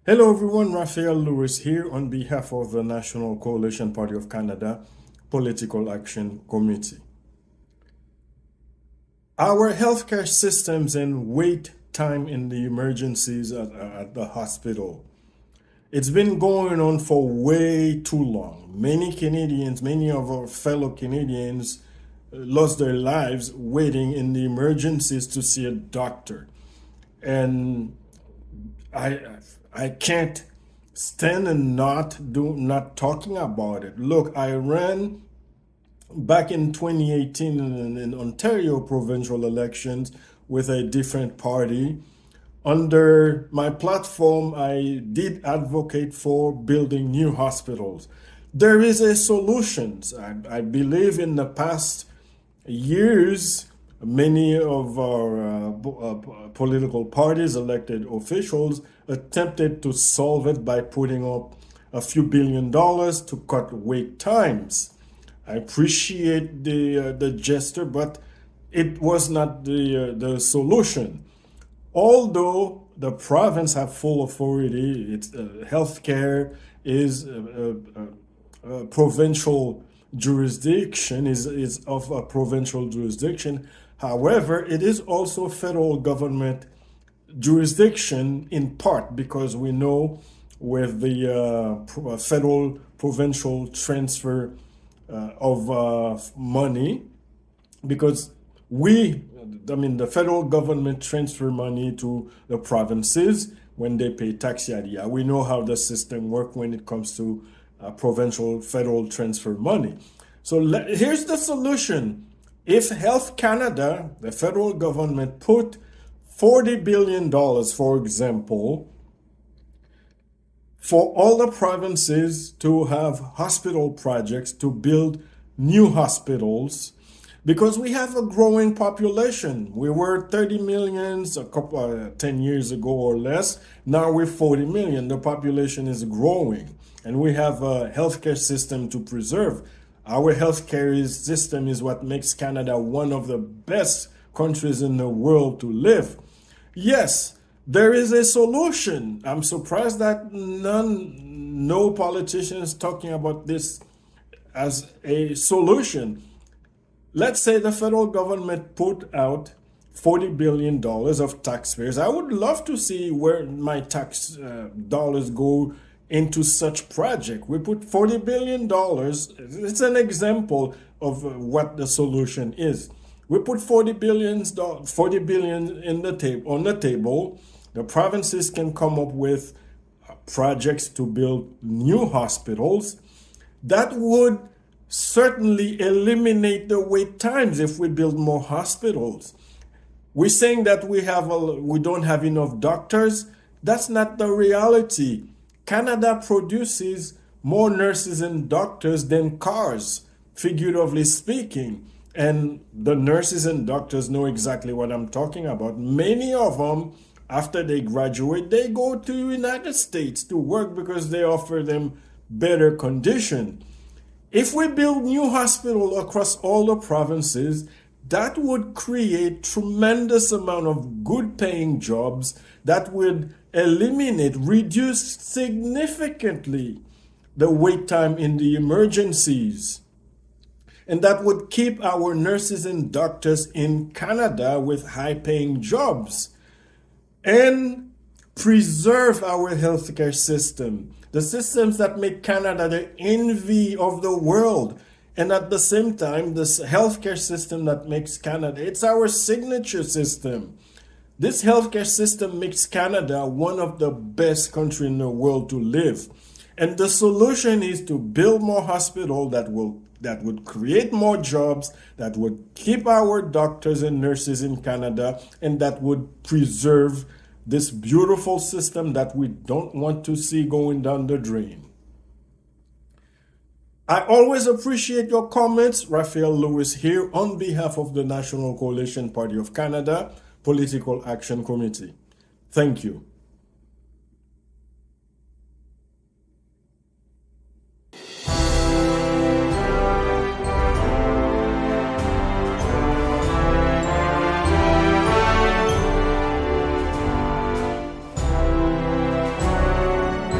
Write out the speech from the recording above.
Hello everyone, Raphael Lewis here on behalf of the National Coalition Party of Canada Political Action Committee. Our healthcare systems and wait time in the emergencies at the hospital. It's been going on for way too long. Many Canadians, many of our fellow Canadians lost their lives waiting in the emergencies to see a doctor. And I can't stand and not talking about it. Look, I ran back in 2018 in Ontario provincial elections with a different party. Under my platform, I did advocate for building new hospitals. There is a solution. I believe in the past years, many of our political parties, elected officials, attempted to solve it by putting up a few $1 billion to cut wait times. I appreciate the gesture, but it was not the solution. Although the province have full authority, it's healthcare is a provincial jurisdiction, is of a provincial jurisdiction. However, it is also federal government jurisdiction in part, because we know with the federal provincial transfer of money, because the federal government transfer money to the provinces when they pay tax, yada yada. We know how the system works when it comes to provincial federal transfer money. So here's the solution. If Health Canada, the federal government, put $40 billion, for example, for all the provinces to have hospital projects, to build new hospitals, because we have a growing population. We were 30 million a couple 10 years ago or less. Now we're 40 million. The population is growing, and we have a healthcare system to preserve. Our healthcare system is what makes Canada one of the best countries in the world to live. Yes, there is a solution. I'm surprised that no politician is talking about this as a solution. Let's say the federal government put out $40 billion of taxpayers. I would love to see where my tax dollars go into such project. We put $40 billion. It's an example of what the solution is. We put $40 billion on the table. The provinces can come up with projects to build new hospitals. That would certainly eliminate the wait times if we build more hospitals. We're saying that we don't have enough doctors. That's not the reality. Canada produces more nurses and doctors than cars, figuratively speaking. And the nurses and doctors know exactly what I'm talking about. Many of them, after they graduate, they go to the United States to work because they offer them better condition. If we build new hospitals across all the provinces, that would create tremendous amount of good paying jobs that would reduce significantly the wait time in the emergencies. And that would keep our nurses and doctors in Canada with high paying jobs and preserve our healthcare system, the systems that make Canada the envy of the world. And at the same time, this healthcare system that makes Canada, it's our signature system. This healthcare system makes Canada one of the best countries in the world to live. And the solution is to build more hospitals that would create more jobs, that would keep our doctors and nurses in Canada, and that would preserve this beautiful system that we don't want to see going down the drain. I always appreciate your comments. Raphael Lewis here on behalf of the National Coalition Party of Canada Political Action Committee. Thank you.